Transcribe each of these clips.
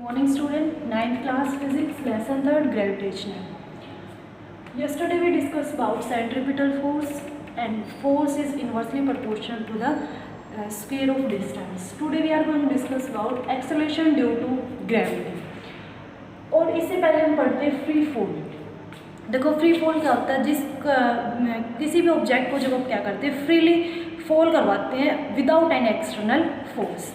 Morning student, ninth class physics, lesson 3rd, gravitational. Yesterday we discussed about centripetal force and force is inversely proportional to the square of distance. Today we are going to discuss about acceleration due to gravity. और इससे पहले हम पढ़ते हैं free fall. देखो free fall क्या होता है, किसी भी ऑब्जेक्ट को जब हम क्या करते हैं फ्रीली फॉल करवाते हैं विदाउट एनी एक्सटर्नल फोर्स.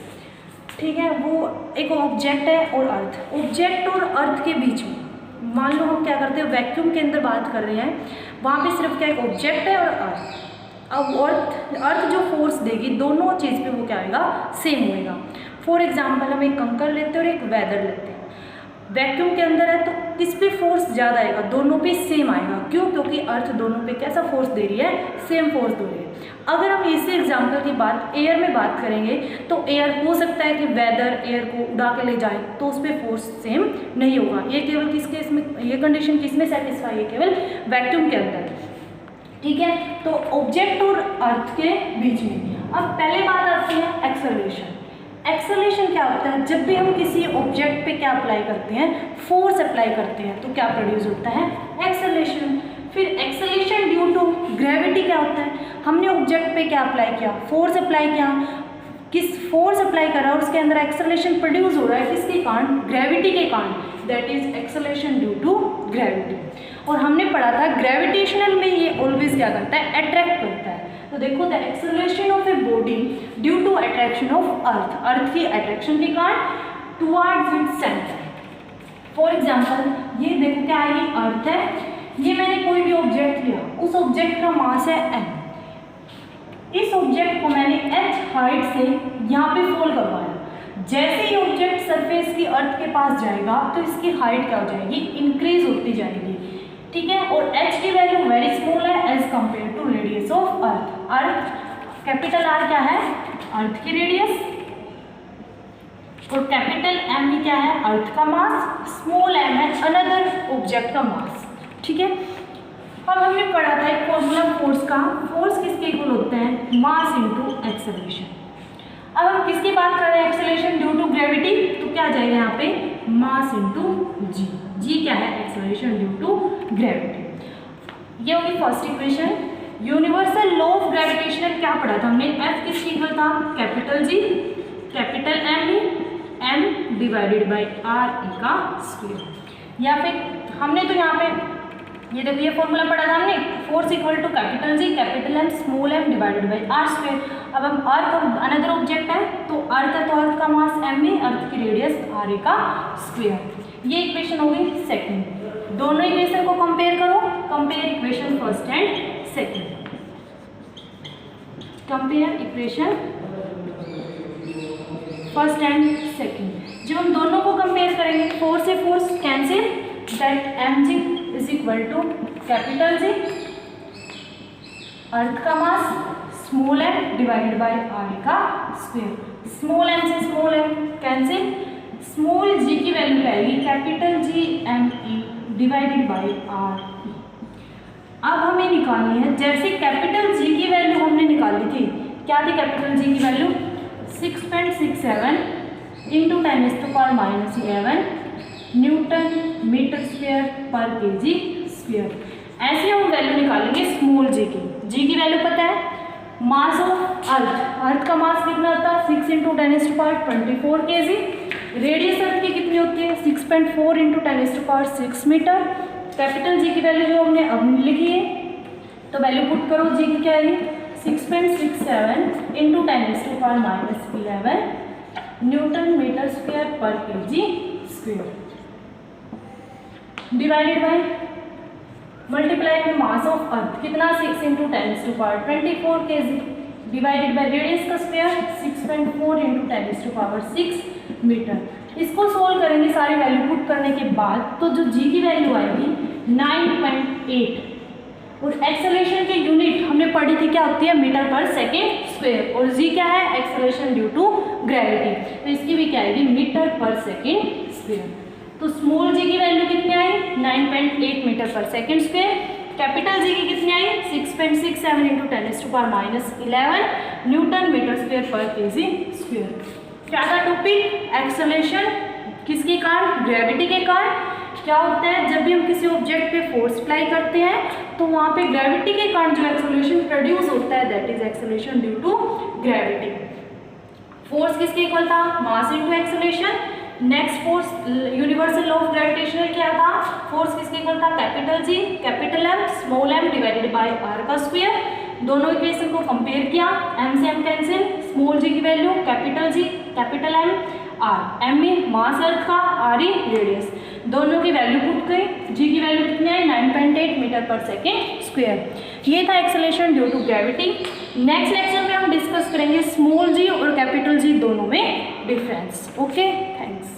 ठीक है, वो एक ऑब्जेक्ट है और अर्थ. ऑब्जेक्ट और अर्थ के बीच में मान लो हम क्या करते हैं वैक्यूम के अंदर बात कर रहे हैं, वहाँ पे सिर्फ क्या एक ऑब्जेक्ट है और अर्थ. अब अर्थ जो फोर्स देगी दोनों चीज़ पे वो क्या आएगा, सेम होएगा. फॉर एग्जांपल हम एक कंकर लेते हैं और एक वेदर लेते हैं. वैक्यूम के अंदर है तो किस पे फोर्स ज़्यादा आएगा, दोनों पे सेम आएगा. क्यों? क्योंकि अर्थ दोनों पे कैसा फोर्स दे रही है, सेम फोर्स दे रही है. अगर हम इसी एग्जाम्पल की बात एयर में बात करेंगे तो एयर हो सकता है कि वेदर एयर को उड़ा के ले जाए तो उस पर फोर्स सेम नहीं होगा. ये केवल किस केस में, ये कंडीशन किस में सेटिस्फाई है, केवल वैक्यूम के अंदर. ठीक है, तो ऑब्जेक्ट और अर्थ के बीच में. अब पहले बात आती है एक्सेलरेशन. एक्सेलरेशन क्या होता है, जब भी हम किसी ऑब्जेक्ट पे क्या अप्लाई करते हैं, फोर्स अप्लाई करते हैं तो क्या प्रोड्यूस होता है, एक्सेलरेशन. फिर एक्सेलरेशन ड्यू टू ग्रेविटी क्या होता है, हमने ऑब्जेक्ट पे क्या अप्लाई किया, फोर्स अप्लाई किया, किस फोर्स अप्लाई करा और उसके अंदर एक्सेलरेशन प्रोड्यूस हो रहा है किसके कारण, ग्रेविटी के कारण. That is acceleration due to gravity. और हमने पढ़ा था ग्रेविटेशनल में ये ऑलवेज क्या करता है, अट्रैक्ट करता है. तो देखो the acceleration of a body due to attraction of earth, earth की अट्रैक्शन के कारण towards its centre. For example ये देखो क्या है, ये अर्थ है, ये मैंने कोई भी ऑब्जेक्ट लिया, उस ऑब्जेक्ट का मास है m. इस ऑब्जेक्ट को मैंने h हाइट से यहाँ पे फॉल करवाया. जैसे ही ऑब्जेक्ट सरफेस की अर्थ के पास जाएगा तो इसकी हाइट क्या हो जाएगी, इंक्रीज होती जाएगी. ठीक है, और h की वैल्यू वेरी स्मॉल है as compare to radius of earth. Earth capital R क्या है, अर्थ की रेडियस, और कैपिटल M भी क्या है, अर्थ का मास, स्मॉल m है अनदर ऑब्जेक्ट का मास. ठीक है, अब हमने पढ़ा था एक फॉर्मूला फोर्स का, फोर्स किसके इक्वल होते हैं, मास इनटू एक्सेलरेशन. अब हम किसकी बात कर रहे हैं, एक्सेलरेशन ड्यू टू ग्रेविटी, तो क्या जाएगा यहाँ पे, मास इनटू जी. जी क्या है, एक्सेलरेशन ड्यू टू ग्रेविटी. ये होगी first equation. Universal law of gravitational क्या पढ़ा था हमने, एफ किसके इक्वल था, capital G capital M E, M divided by R E का स्क्वायर. या फिर हमने तो यहाँ पे ये देखो ये फॉर्मूला पढ़ा था हमने, force equal to capital G capital M small M divided by R square. अब हम अर्थ और अनदर ऑब्जेक्ट है तो अर्थ है तो अर्थ का मास एम ई, अर्थ की रेडियस आर ए का स्क्वायर. ये इक्वेशन होगी सेकंड. दोनों इक्वेशन को कंपेयर करो, compare equation first and second. Compare equation first and second. जब हम दोनों को कंपेयर करेंगे, फोर्स से force cancel, that M G is equal to capital G earth का mass small M divided by R का स्क्वायर. स्मॉल एम से small M cancel, small G की वैल्यू क्या आएगी, capital G M E divided by R E. अब हमें निकालनी है, जैसे कैपिटल जी की वैल्यू हमने निकाली थी, क्या थी कैपिटल जी की value, 6.67 into 10⁻⁻11 newton metre square पर केजी स्क्वायर. ऐसे हम वैल्यू निकालेंगे स्मॉल जी की. जी की वैल्यू पता है, मास ऑफ अर्थ, अर्थ का मास कितना होता है 6 इंटू 10⁻24 केजी. रेडियस अर्थ की कितनी होती है 6.4 इंटू 10⁻6 मीटर. कैपिटल जी की वैल्यू जो हमने अब लिखी है तो वैल्यू पुट करो, जी की क्या है 6.67 इंटू 10⁻11 न्यूटन मीटर स्क्वायर पर KG square divided by multiply में मास ऑफ अर्थ कितना 6 into 10⁻24 KG divided by radius का स्क्वायर 6.4 इंटू 10⁻6 मीटर. इसको सोल्व करेंगे सारी वैल्यू पुट करने के बाद, तो जो जी की वैल्यू आएगी 9.8. और एक्सेलरेशन की यूनिट हमने पढ़ी थी क्या होती है, मीटर पर सेकेंड स्क्वायर. और जी क्या है, एक्सेलरेशन ड्यू टू ग्रेविटी, तो इसकी भी क्या आएगी, मीटर पर सेकेंड स्क्वायर. तो स्मॉल जी की वैल्यू कितनी आई 9.8 मीटर पर सेकेंड स्क्वायर. कैपिटल जी की कितनी आई 6.67 इंटू 10⁻11 न्यूटन मीटर स्क्वायर पर केजी स्क्वायर. क्या था टॉपिक, एक्सेलरेशन किसके कारण? ग्रेविटी के कारण। क्या होता है, जब भी हम किसी ऑब्जेक्ट पे फोर्स अप्लाई करते हैं तो वहाँ पे ग्रेविटी के कारण जो एक्सेलरेशन प्रोड्यूस होता है that is acceleration due to gravity. Force किसके इक्वल था? Mass into acceleration. Next force universal law of gravitational क्या था? फोर्स किसके इक्वल था? Capital G capital M small M divided by R का स्क्वायर। दोनों इक्वेशन को कंपेयर किया, एम से एम कैंसिल, स्मॉल जी की value capital G capital M R, M में मास अर्थ का, आर ई रेडियस, दोनों की वैल्यू पुट गई, जी की वैल्यू कितनी आई 9.8 मीटर पर सेकेंड स्क्वायर। ये था acceleration due to gravity. Next lecture में हम डिस्कस करेंगे स्मॉल जी और कैपिटल जी दोनों में डिफरेंस। ओके।